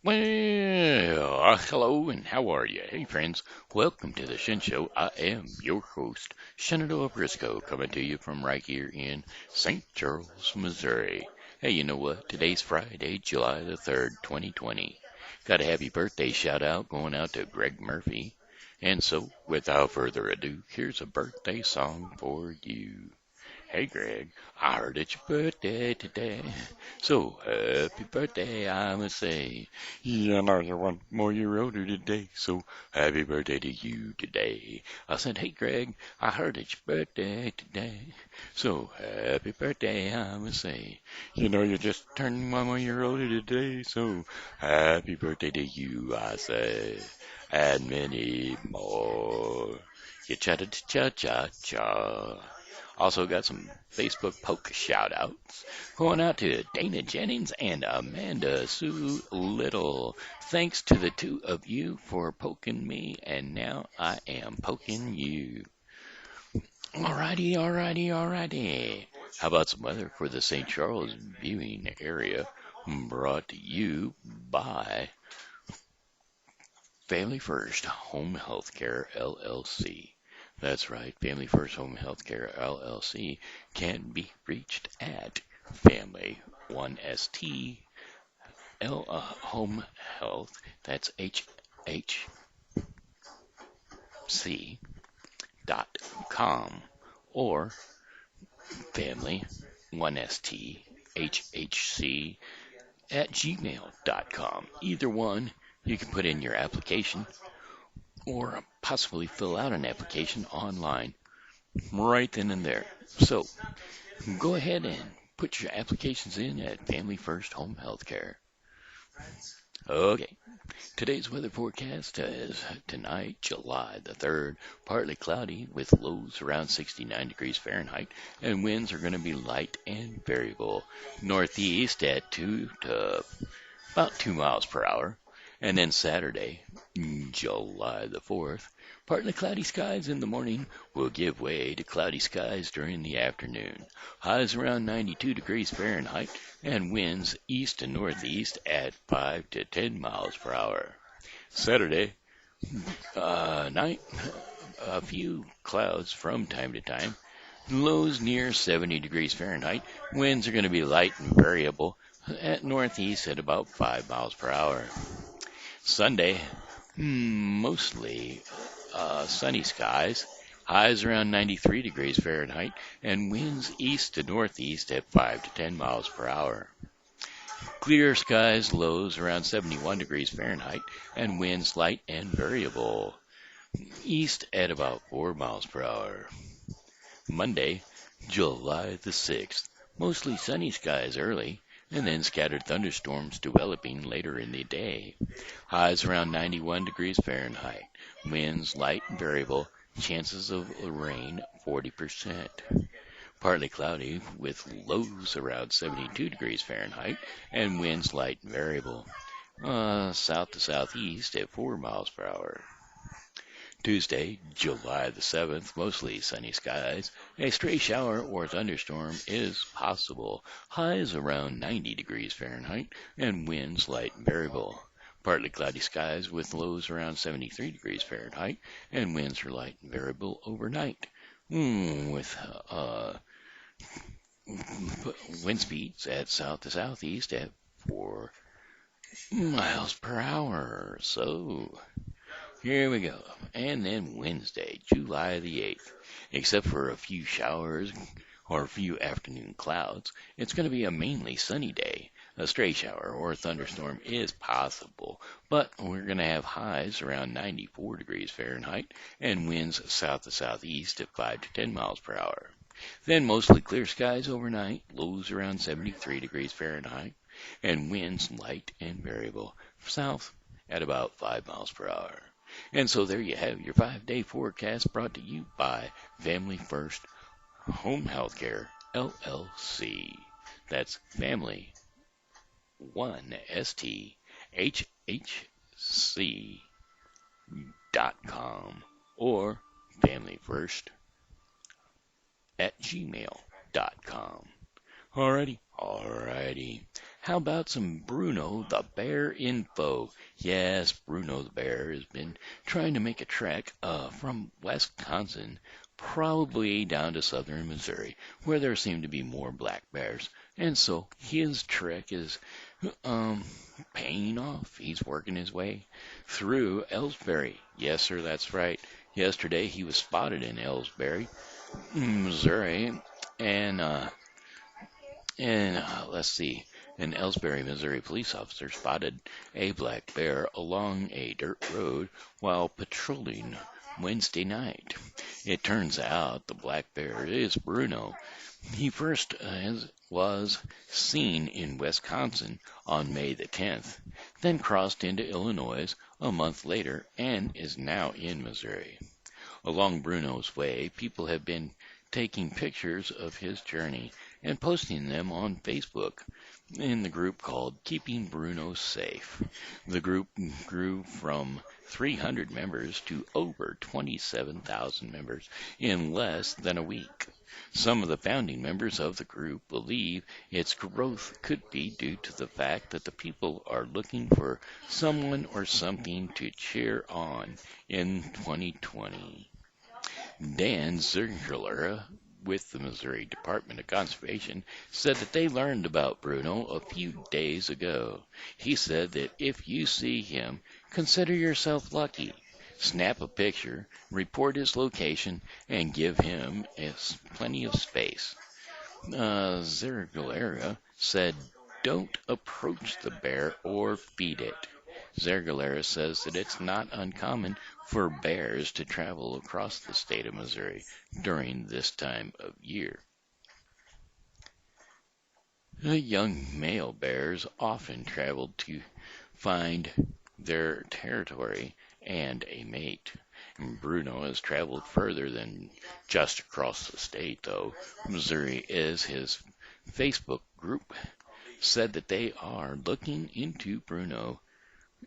Well, hello and how are you? Hey friends, welcome to the Shen Show. I am your host, Shenandoah Briscoe, coming to you from right here in St. Charles, Missouri. Hey, you know what? Today's Friday, July the 3rd, 2020. Got a happy birthday shout out going out to Greg Murphy. And so, without further ado, here's a birthday song for you. Hey Greg, I heard it's your birthday today. So happy birthday, I must say. Yeah, I know you're 1 more year older today, so happy birthday to you today. I said, hey Greg, I heard it's your birthday today. So happy birthday, I must say. You know you're just turning 1 more year older today, so happy birthday to you, I say. And many more. You cha-cha-cha-cha-cha. Also got some Facebook poke shout outs going out to Dana Jennings and Amanda Sue Little. Thanks to the two of you for poking me, and now I am poking you. Alrighty, alrighty, alrighty. How about some weather for the St. Charles viewing area? Brought to you by Family First Home Healthcare LLC. That's right, Family First Home Healthcare LLC can be reached at Family 1ST Home Health. That's HHC.com or Family 1ST HHC at gmail.com. Either one, you can put in your application or possibly fill out an application online right then and there. So go ahead and put your applications in at Family First Home Healthcare. Okay, today's weather forecast is tonight, July the 3rd, partly cloudy with lows around 69 degrees Fahrenheit, and winds are going to be light and variable. Northeast at 2 to about 2 miles per hour. And then Saturday, July the 4th, partly cloudy skies in the morning will give way to cloudy skies during the afternoon. Highs around 92 degrees Fahrenheit and winds east to northeast at 5 to 10 miles per hour. Saturday night, a few clouds from time to time. Lows near 70 degrees Fahrenheit. Winds are going to be light and variable at northeast at about 5 miles per hour. Sunday, mostly sunny skies. Highs around 93 degrees Fahrenheit and winds east to northeast at 5 to 10 miles per hour. Clear skies, lows around 71 degrees Fahrenheit and winds light and variable. East at about 4 miles per hour. Monday, July the 6th. Mostly sunny skies early and then scattered thunderstorms developing later in the day. Highs around 91 degrees Fahrenheit. Winds light and variable. Chances of rain 40%. Partly cloudy with lows around 72 degrees Fahrenheit and winds light and variable. South to southeast at 4 miles per hour. Tuesday, July the 7th, mostly sunny skies. A stray shower or thunderstorm is possible. Highs around 90 degrees Fahrenheit and winds light and variable. Partly cloudy skies with lows around 73 degrees Fahrenheit and winds are light and variable overnight. With wind speeds at south to southeast at 4 miles per hour. So here we go. And then Wednesday, July the 8th. Except for a few showers or a few afternoon clouds, it's going to be a mainly sunny day. A stray shower or a thunderstorm is possible, but we're going to have highs around 94 degrees Fahrenheit and winds south to southeast at 5 to 10 miles per hour. Then mostly clear skies overnight, lows around 73 degrees Fahrenheit, and winds light and variable, south at about 5 miles per hour. And so there you have your 5-day forecast brought to you by Family First Home Healthcare LLC. That's Family 1STHHC.com or Family First at gmail.com. Alrighty. How about some Bruno the Bear info? Yes, Bruno the Bear has been trying to make a trek from Wisconsin, probably down to southern Missouri, where there seem to be more black bears. And so his trek is um, paying off. He's working his way through Ellsbury. Yes, sir, that's right. Yesterday he was spotted in Ellsbury, Missouri, and let's see. An Ellsbury, Missouri police officer spotted a black bear along a dirt road while patrolling Wednesday night. It turns out the black bear is Bruno. He first was seen in Wisconsin on May the 10th, then crossed into Illinois a month later and is now in Missouri. Along Bruno's way, people have been taking pictures of his journey and posting them on Facebook in the group called Keeping Bruno Safe. The group grew from 300 members to over 27,000 members in less than a week. Some of the founding members of the group believe its growth could be due to the fact that the people are looking for someone or something to cheer on in 2020. Dan Zergler with the Missouri Department of Conservation said that they learned about Bruno a few days ago. He said that if you see him, consider yourself lucky. Snap a picture, report his location, and give him plenty of space. Zergler said, don't approach the bear or feed it. Zergalera says that it's not uncommon for bears to travel across the state of Missouri during this time of year. The young male bears often travel to find their territory and a mate. Bruno has traveled further than just across the state, though. Missouri is his Facebook group said that they are looking into Bruno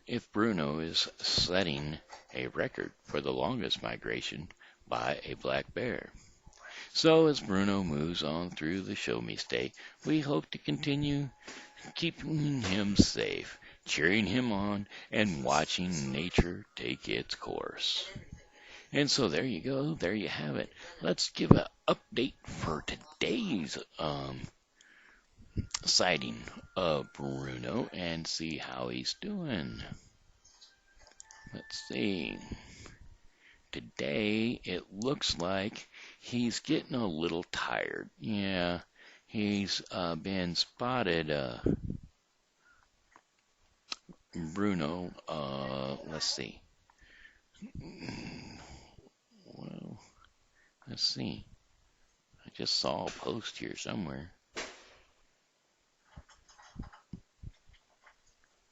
if Bruno is setting a record for the longest migration by a black bear. So as Bruno moves on through the Show Me State, we hope to continue keeping him safe, cheering him on, and watching nature take its course. And so there you go, there you have it. Let's give an update for today's sighting of Bruno and see how he's doing. Let's see. Today it looks like he's getting a little tired. Yeah, he's been spotted. Bruno, let's see. Well, let's see. I just saw a post here somewhere.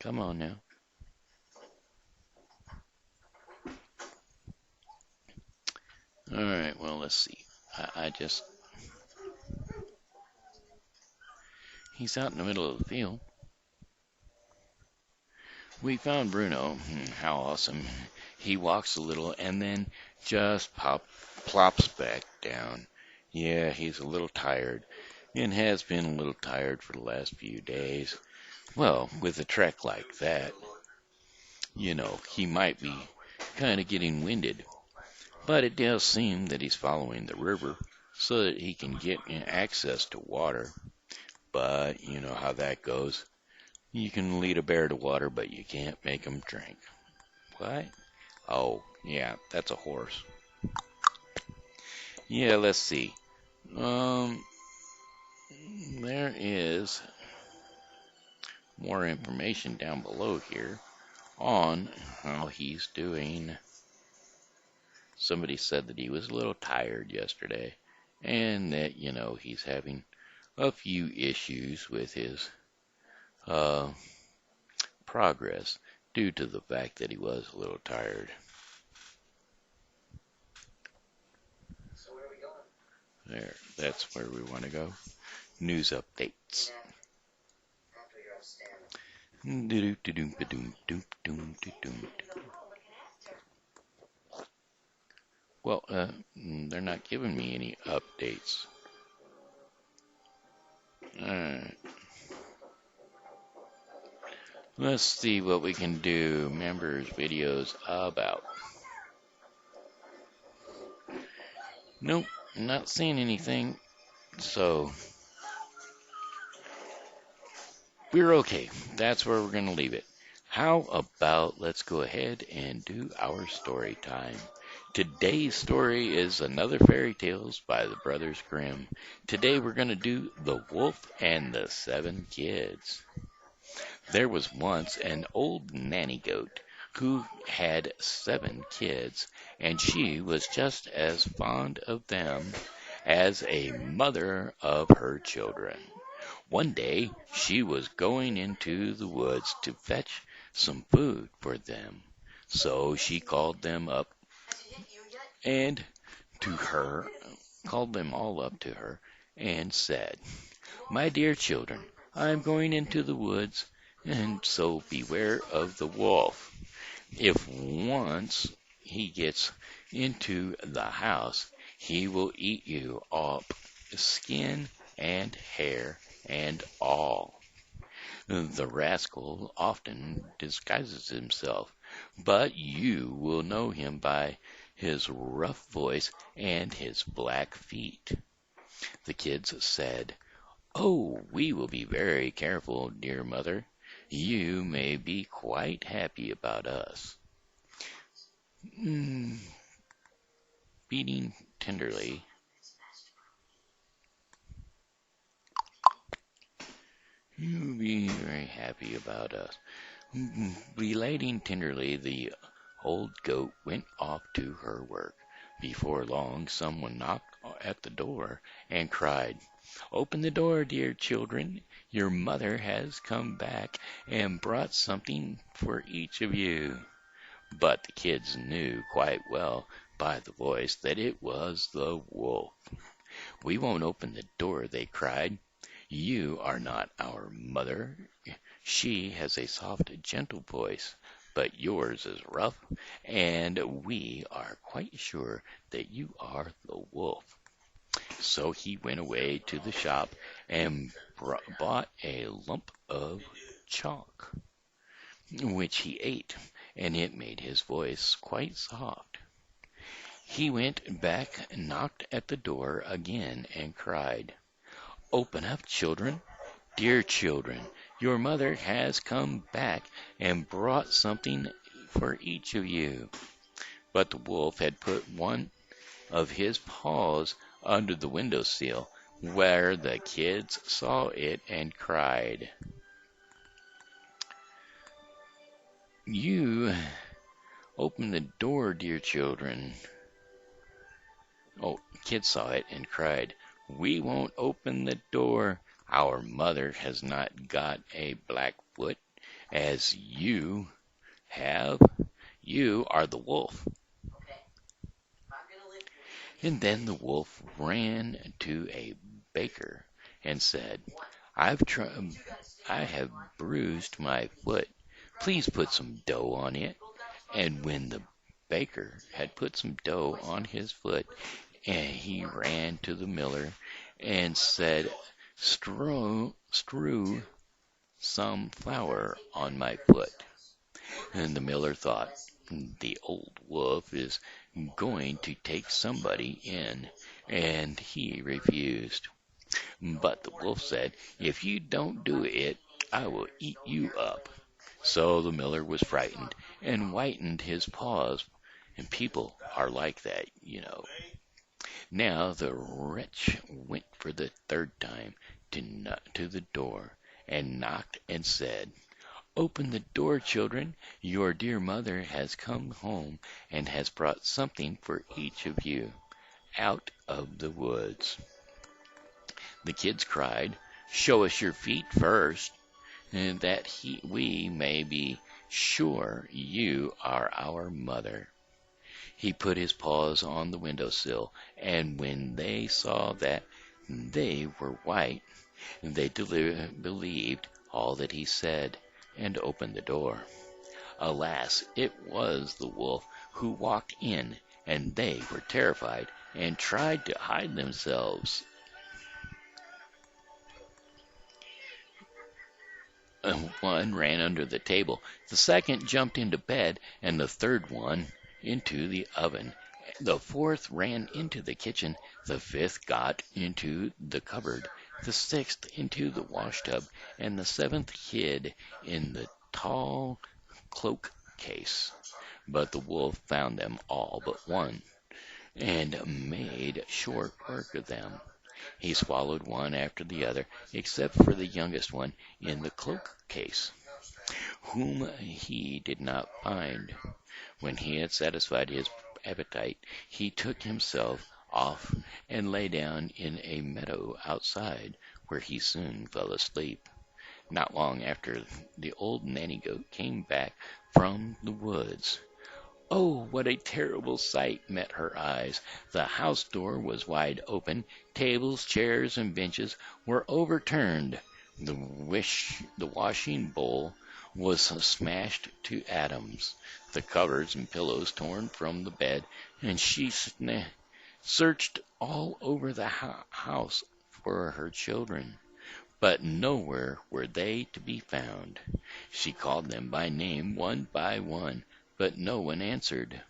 Come on now. All right, well, let's see. He's out in the middle of the field. We found Bruno. How awesome. He walks a little and then just plops back down. Yeah, he's a little tired and has been a little tired for the last few days. Well, with a trek like that, he might be kind of getting winded. But it does seem that he's following the river so that he can get access to water. But you know how that goes. You can lead a bear to water, but you can't make him drink. What? Oh, yeah, that's a horse. Yeah, let's see. There is more information down below here on how he's doing. Somebody said that he was a little tired yesterday and that, he's having a few issues with his progress due to the fact that he was a little tired. So where are we going? There, that's where we want to go. News updates. After you're outstanding. Well, they're not giving me any updates. Alright. Let's see what we can do. Members videos about. Nope, not seeing anything. So we're okay. That's where we're going to leave it. How about let's go ahead and do our story time. Today's story is another fairy tales by the Brothers Grimm. Today we're going to do The Wolf and the Seven Kids. There was once an old nanny goat who had 7 kids, and she was just as fond of them as a mother of her children. One day she was going into the woods to fetch some food for them. So she called them up and to her, called them all up to her and said, "My dear children, I am going into the woods, and so beware of the wolf. If once he gets into the house, he will eat you up, skin and hair and all. The rascal often disguises himself, but you will know him by his rough voice and his black feet." The kids said, "Oh, we will be very careful, dear mother. You may be quite happy about us." Mm, beating tenderly, you'll be very happy about us. Relating tenderly, the old goat went off to her work. Before long, someone knocked at the door and cried, "Open the door, dear children. Your mother has come back and brought something for each of you." But the kids knew quite well by the voice that it was the wolf. "We won't open the door," they cried. "You are not our mother. She has a soft, gentle voice, but yours is rough, and we are quite sure that you are the wolf." So he went away to the shop and bought a lump of chalk, which he ate, and it made his voice quite soft. He went back, knocked at the door again, and cried, "Open up, children. Dear children, your mother has come back and brought something for each of you." But the wolf had put one of his paws under the window sill, where the kids saw it and cried, "You open the door, dear children." Oh, kids saw it and cried, "We won't open the door. Our mother has not got a black foot as you have. You are the wolf." And then the wolf ran to a baker and said, I have bruised my foot. Please put some dough on it." And when the baker had put some dough on his foot, and he ran to the miller and said, strew some flour on my foot." And the miller thought, "The old wolf is going to take somebody in," and he refused. But the wolf said, "If you don't do it, I will eat you up." So the miller was frightened and whitened his paws, and people are like that. Now the wretch went for the third time to the door and knocked and said, "Open the door, children. Your dear mother has come home and has brought something for each of you out of the woods." The kids cried, "Show us your feet first, and that we may be sure you are our mother." He put his paws on the window sill, and when they saw that they were white, they believed all that he said, and opened the door. Alas, it was the wolf who walked in, and they were terrified and tried to hide themselves. One ran under the table, the second jumped into bed, and the third one into the oven. The fourth ran into the kitchen, the fifth got into the cupboard, the sixth into the washtub, and the seventh hid in the tall cloak case. But the wolf found them all but one, and made short work of them. He swallowed one after the other, except for the youngest one in the cloak case, whom he did not find. When he had satisfied his appetite, he took himself off and lay down in a meadow outside, where he soon fell asleep. Not long after, the old nanny goat came back from the woods. Oh, what a terrible sight met her eyes! The house door was wide open, tables, chairs, and benches were overturned. The washing bowl was smashed to atoms, the covers and pillows torn from the bed, and she searched all over the house for her children. But nowhere were they to be found. She called them by name one by one, but no one answered.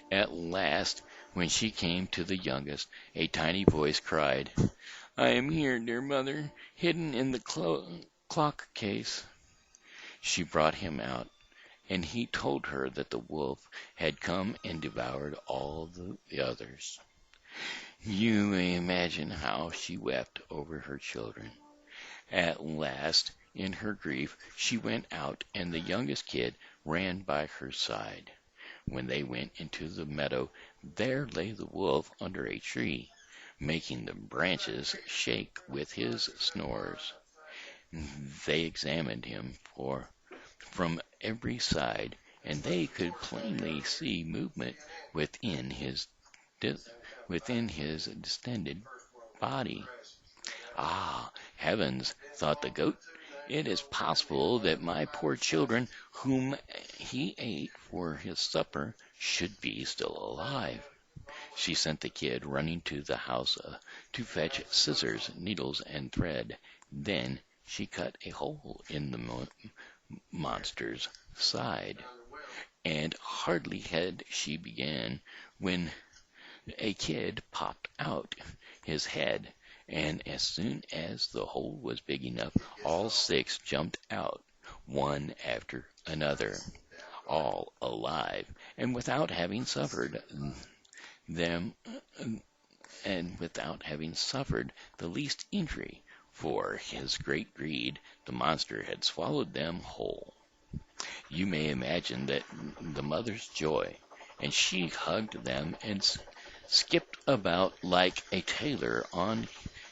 At last, when she came to the youngest, a tiny voice cried, "I am here, dear mother, hidden in the clock case." She brought him out, and he told her that the wolf had come and devoured all the others. You may imagine how she wept over her children. At last, in her grief, she went out, and the youngest kid ran by her side. When they went into the meadow, there lay the wolf under a tree, making the branches shake with his snores. They examined him from every side, and they could plainly see movement di- within his distended body. Ah, heavens, thought the goat, it is possible that my poor children, whom he ate for his supper, should be still alive. She sent the kid running to the house to fetch scissors, needles, and thread. Then she cut a hole in the monster's side, and hardly had she begun when a kid popped out his head, and as soon as the hole was big enough, all six jumped out, one after another, all alive, and without having suffered them, and without having suffered the least injury, for his great greed, the monster had swallowed them whole. You may imagine the mother's joy, and she hugged them and skipped about like a tailor on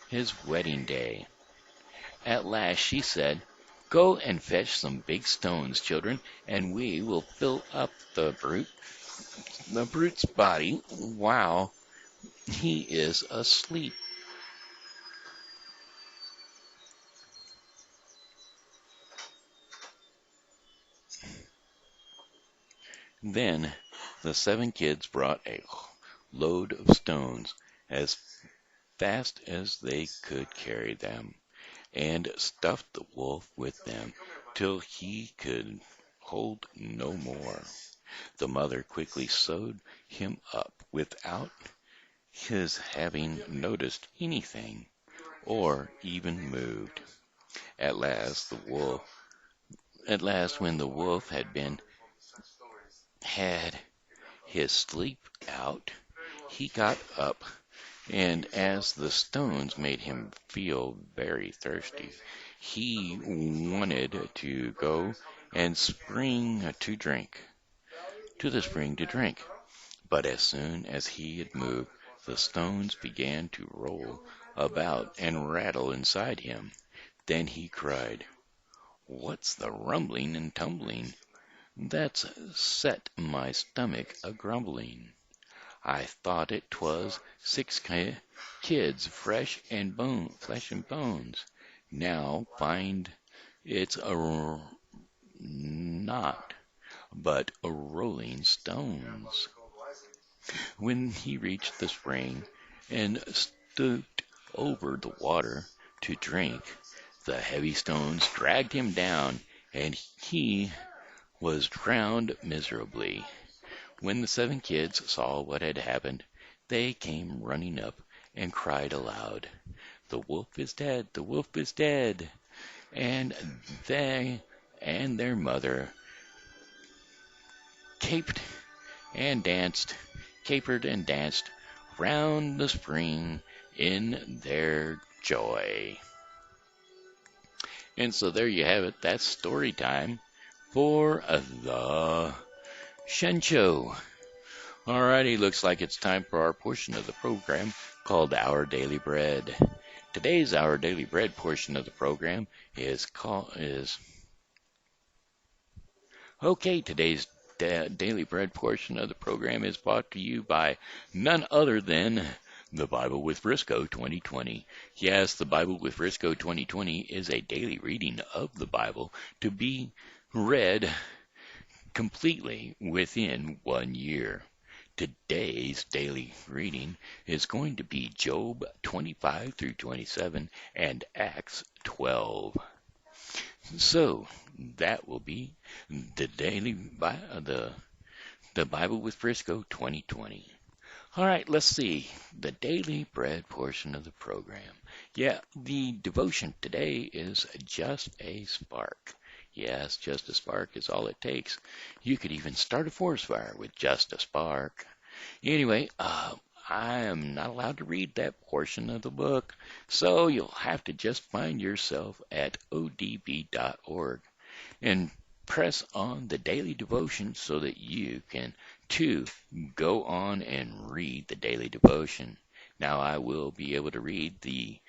his wedding day. At last she said, "Go and fetch some big stones, children, and we will fill up the brute's body while he is asleep." Then the seven kids brought a load of stones as fast as they could carry them, and stuffed the wolf with them till he could hold no more. The mother quickly sewed him up without his having noticed anything, or even moved. At last when the wolf had his sleep out, he got up, and as the stones made him feel very thirsty, he wanted to go and to the spring to drink. But as soon as he had moved, the stones began to roll about and rattle inside him. Then he cried, "What's the rumbling and tumbling that's set my stomach a grumbling? I thought it 'twas six kids, flesh and bones. Now find it's not, but a rolling stones." When he reached the spring and stooped over the water to drink, The heavy stones dragged him down, and he was drowned miserably. When the 7 kids saw what had happened, they came running up and cried aloud, "The wolf is dead! The wolf is dead!" And they and their mother caped and danced, capered and danced round the spring in their joy. And so there you have it. That's story time for the Shen Show. Alrighty, looks like it's time for our portion of the program called Our Daily Bread. Today's Our Daily Bread portion of the program is today's Daily Bread portion of the program is brought to you by none other than the Bible with Briscoe 2020. Yes, the Bible with Briscoe 2020 is a daily reading of the Bible to be read completely within 1 year. Today's daily reading is going to be Job 25 through 27 and Acts 12. So that will be the the Bible with Briscoe 2020. All right, let's see the daily bread portion of the program. Yeah, the devotion today is just a spark. Yes, just a spark is all it takes. You could even start a forest fire with just a spark. Anyway, I am not allowed to read that portion of the book, so you'll have to just find yourself at odb.org and press on the daily devotion so that you can, too, go on and read the daily devotion. Now, I will be able to read the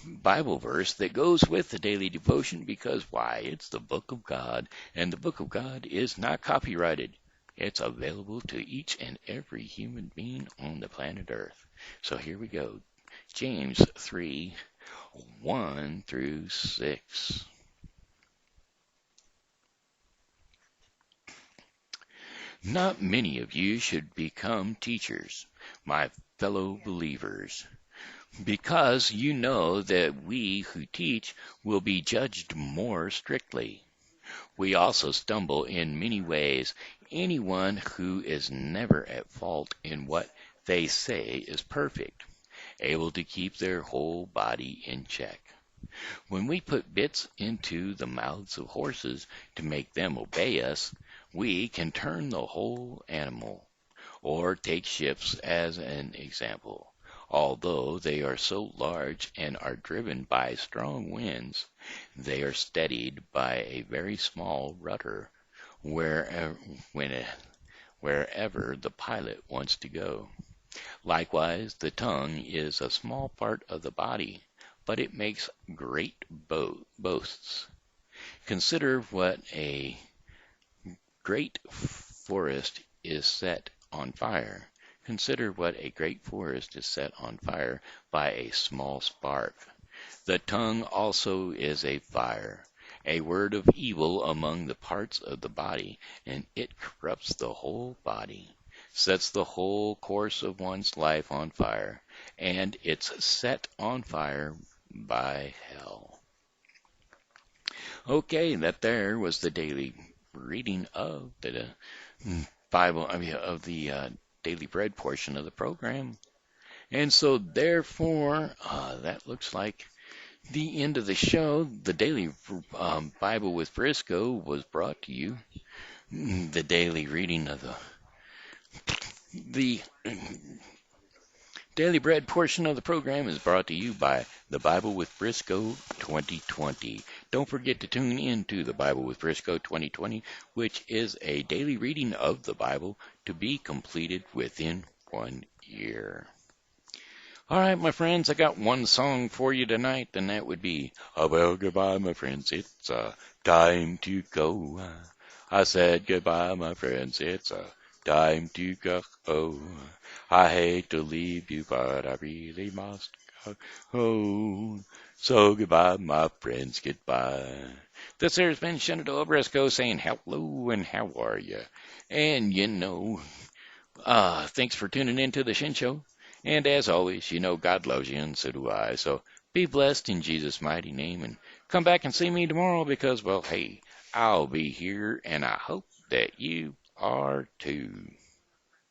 Bible verse that goes with the daily devotion because, why, it's the book of God, and the book of God is not copyrighted. It's available to each and every human being on the planet Earth. So here we go. James 3, 1 through 6. Not many of you should become teachers, my fellow believers, because you know that we who teach will be judged more strictly. We also stumble in many ways. Anyone who is never at fault in what they say is perfect, able to keep their whole body in check. When we put bits into the mouths of horses to make them obey us, we can turn the whole animal. Or take ships as an example. Although they are so large and are driven by strong winds, they are steadied by a very small rudder wherever the pilot wants to go. Likewise, the tongue is a small part of the body, but it makes great boasts. Consider what a great forest is set on fire. Consider what a great forest is set on fire by a small spark. The tongue also is a fire, a word of evil among the parts of the body, and it corrupts the whole body, sets the whole course of one's life on fire, and it's set on fire by hell. Okay, that there was the daily reading of the Bible, of the daily bread portion of the program. And so therefore, that looks like the end of the show. The daily Bible with Briscoe was brought to you. The daily reading of the daily bread portion of the program is brought to you by the Bible with Briscoe 2020. Don't forget to tune in to the Bible with Briscoe 2020, which is a daily reading of the Bible to be completed within 1 year. All right, my friends, I got one song for you tonight, and that would be, well, goodbye, my friends, it's time to go. I said goodbye, my friends, it's time to go. I hate to leave you, but I really must go. So goodbye, my friends, goodbye. This here has been Shen Briscoe saying hello and how are you? And thanks for tuning in to the Shen Show. And as always, God loves you and so do I. So be blessed in Jesus' mighty name and come back and see me tomorrow because, well, hey, I'll be here and I hope that you are too.